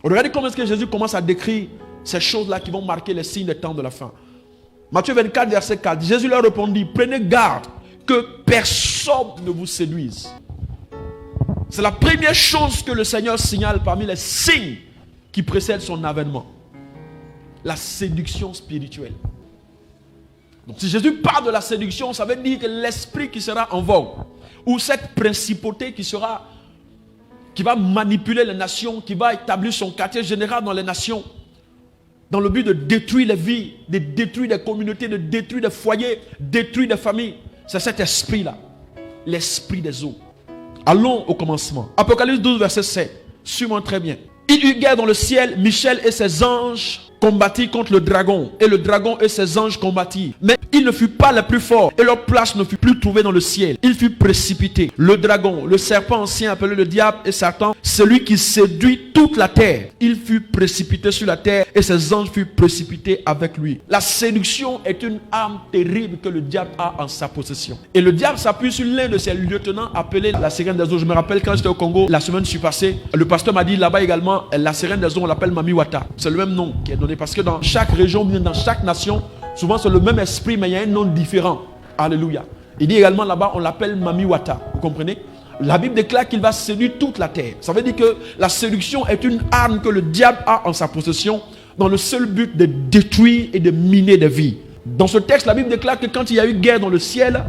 Regardez comment est-ce que Jésus commence à décrire ces choses-là qui vont marquer les signes des temps de la fin. Matthieu 24, verset 4. Jésus leur répondit, prenez garde que personne ne vous séduise. C'est la première chose que le Seigneur signale parmi les signes qui précèdent son avènement. La séduction spirituelle. Donc si Jésus parle de la séduction, ça veut dire que l'esprit qui sera en vogue, ou cette principauté qui va manipuler les nations, qui va établir son quartier général dans les nations, dans le but de détruire les vies, de détruire des communautés, de détruire des foyers, détruire des familles. C'est cet esprit-là, l'esprit des eaux. Allons au commencement. Apocalypse 12, verset 7. Suis-moi très bien. Il y eut guerre dans le ciel, Michel et ses anges combattirent contre le dragon, et le dragon et ses anges combattirent. Mais il ne fut pas le plus fort, et leur place ne fut plus trouvée dans le ciel. Il fut précipité. Le dragon, le serpent ancien appelé le diable et Satan, celui qui séduit toute la terre. Il fut précipité sur la terre, et ses anges furent précipités avec lui. La séduction est une arme terrible que le diable a en sa possession. Et le diable s'appuie sur l'un de ses lieutenants appelé la sirène des eaux. Je me rappelle quand j'étais au Congo, la semaine passée, le pasteur m'a dit là-bas également, la sirène des eaux, on l'appelle Mami Wata. C'est le même nom qui est donné parce que dans chaque région, dans chaque nation, souvent c'est le même esprit, mais il y a un nom différent. Alléluia. Il dit également là-bas, on l'appelle Mami Wata. Vous comprenez? La Bible déclare qu'il va séduire toute la terre. Ça veut dire que la séduction est une arme que le diable a en sa possession dans le seul but de détruire et de miner des vies. Dans ce texte, la Bible déclare que quand il y a eu guerre dans le ciel,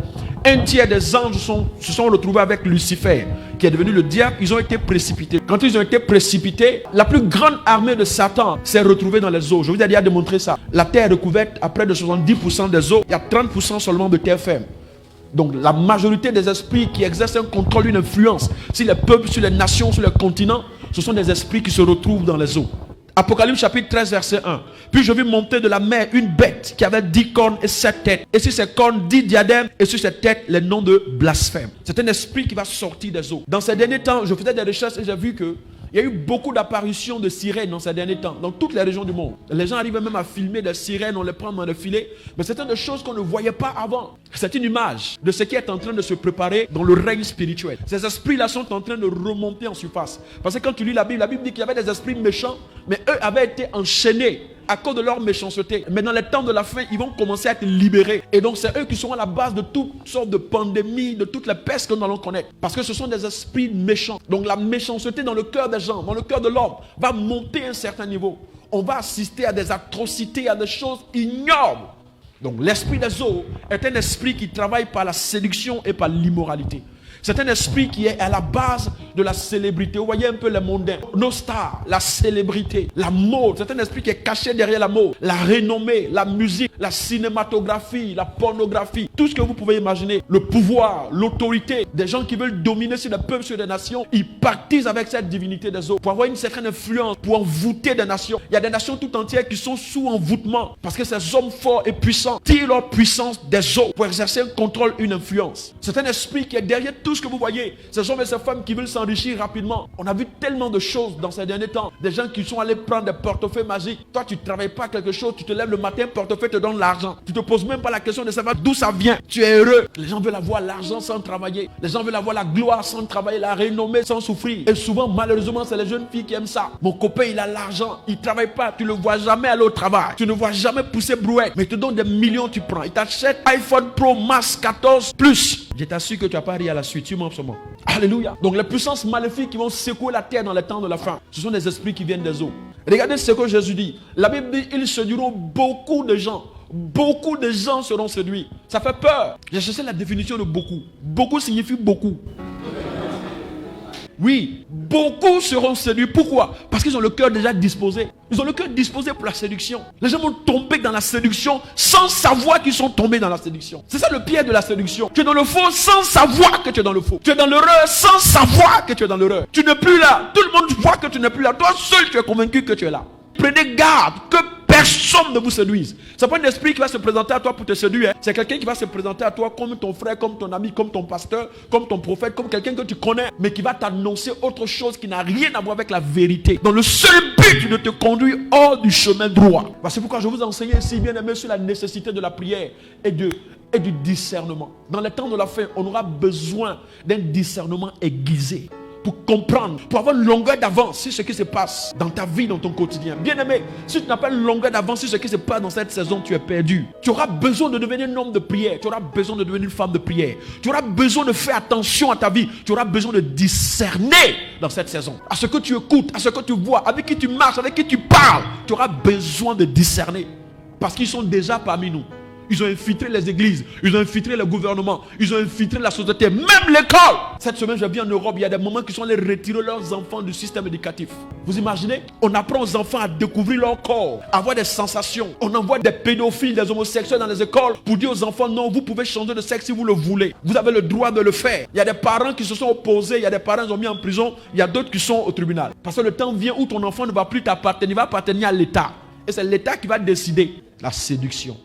un tiers des anges se sont retrouvés avec Lucifer, qui est devenu le diable. Ils ont été précipités. Quand ils ont été précipités, la plus grande armée de Satan s'est retrouvée dans les eaux. Je vous ai déjà démontré ça. La terre est recouverte à près de 70% des eaux. Il y a 30% seulement de terre ferme. Donc la majorité des esprits qui exercent un contrôle, une influence sur les peuples, sur les nations, sur les continents, ce sont des esprits qui se retrouvent dans les eaux. Apocalypse chapitre 13 verset 1. Puis je vis monter de la mer une bête qui avait 10 cornes et 7 têtes. Et sur ses cornes 10 diadèmes et sur ses têtes les noms de blasphème. C'est un esprit qui va sortir des eaux. Dans ces derniers temps, je faisais des recherches et j'ai vu que il y a eu beaucoup d'apparitions de sirènes dans ces derniers temps, dans toutes les régions du monde. Les gens arrivent même à filmer des sirènes, on les prend dans le filet. Mais c'était des choses qu'on ne voyait pas avant. C'est une image de ce qui est en train de se préparer dans le règne spirituel. Ces esprits-là sont en train de remonter en surface. Parce que quand tu lis la Bible dit qu'il y avait des esprits méchants, mais eux avaient été enchaînés à cause de leur méchanceté. Mais dans les temps de la fin, ils vont commencer à être libérés. Et donc c'est eux qui sont à la base de toutes sortes de pandémies, de toutes les pestes que nous allons connaître. Parce que ce sont des esprits méchants. Donc la méchanceté dans le cœur des gens, dans le cœur de l'homme, va monter à un certain niveau. On va assister à des atrocités, à des choses ignobles. Donc l'esprit des eaux est un esprit qui travaille par la séduction et par l'immoralité. C'est un esprit qui est à la base de la célébrité. Vous voyez un peu les mondains, nos stars, la célébrité, la mode. C'est un esprit qui est caché derrière la mode. La renommée, la musique, la cinématographie, la pornographie. Tout ce que vous pouvez imaginer. Le pouvoir, l'autorité. Des gens qui veulent dominer sur les peuples, sur les nations. Ils partisent avec cette divinité des eaux pour avoir une certaine influence, pour envoûter des nations. Il y a des nations tout entières qui sont sous envoûtement. Parce que ces hommes forts et puissants tirent leur puissance des eaux pour exercer un contrôle, une influence. C'est un esprit qui est derrière tout ce que vous voyez, ces hommes et ces femmes qui veulent s'enrichir rapidement. On a vu tellement de choses dans ces derniers temps. Des gens qui sont allés prendre des portefeuilles magiques. Toi, tu ne travailles pas quelque chose, tu te lèves le matin, portefeuille te donne l'argent. Tu ne te poses même pas la question de savoir d'où ça vient. Tu es heureux. Les gens veulent avoir l'argent sans travailler. Les gens veulent avoir la gloire sans travailler, la renommée sans souffrir. Et souvent, malheureusement, c'est les jeunes filles qui aiment ça. Mon copain, il a l'argent, il ne travaille pas. Tu ne le vois jamais aller au travail. Tu ne vois jamais pousser brouette. Mais il te donne des millions, tu prends. Il t'achète iPhone Pro Max 14 Plus. Je t'assure que tu n'as pas ri à la suite. Tu m'en moment. Alléluia. Donc les puissances maléfiques qui vont secouer la terre dans les temps de la fin, ce sont des esprits qui viennent des eaux. Regardez ce que Jésus dit. La Bible dit, ils séduiront beaucoup de gens. Beaucoup de gens seront séduits. Ça fait peur. J'ai cherché la définition de beaucoup. Beaucoup signifie beaucoup. Oui, beaucoup seront séduits. Pourquoi? Parce qu'ils ont le cœur déjà disposé. Ils ont le cœur disposé pour la séduction. Les gens vont tomber dans la séduction sans savoir qu'ils sont tombés dans la séduction. C'est ça le piège de la séduction. Tu es dans le faux sans savoir que tu es dans le faux. Tu es dans l'erreur sans savoir que tu es dans l'erreur. Tu n'es plus là. Tout le monde voit que tu n'es plus là. Toi seul, tu es convaincu que tu es là. Prenez garde que personne ne vous séduise. Ce n'est pas un esprit qui va se présenter à toi pour te séduire. C'est quelqu'un qui va se présenter à toi comme ton frère, comme ton ami, comme ton pasteur, comme ton prophète, comme quelqu'un que tu connais, mais qui va t'annoncer autre chose qui n'a rien à voir avec la vérité. Dans le seul but de te conduire hors du chemin droit. C'est pourquoi je vous enseigne ici, bien aimé, sur la nécessité de la prière et du discernement. Dans les temps de la fin, on aura besoin d'un discernement aiguisé pour comprendre, pour avoir une longueur d'avance sur ce qui se passe dans ta vie, dans ton quotidien. Bien-aimé, si tu n'as pas une longueur d'avance sur ce qui se passe dans cette saison, tu es perdu. Tu auras besoin de devenir un homme de prière. Tu auras besoin de devenir une femme de prière. Tu auras besoin de faire attention à ta vie. Tu auras besoin de discerner dans cette saison. À ce que tu écoutes, à ce que tu vois, avec qui tu marches, avec qui tu parles. Tu auras besoin de discerner. Parce qu'ils sont déjà parmi nous. Ils ont infiltré les églises, ils ont infiltré le gouvernement, ils ont infiltré la société, même l'école. Cette semaine, j'ai vu en Europe, il y a des moments qui sont allés retirer leurs enfants du système éducatif. Vous imaginez? On apprend aux enfants à découvrir leur corps, à avoir des sensations. On envoie des pédophiles, des homosexuels dans les écoles pour dire aux enfants, non, vous pouvez changer de sexe si vous le voulez. Vous avez le droit de le faire. Il y a des parents qui se sont opposés, il y a des parents qui sont mis en prison, il y a d'autres qui sont au tribunal. Parce que le temps vient où ton enfant ne va plus t'appartenir, il va appartenir à l'État. Et c'est l'État qui va décider. La séduction.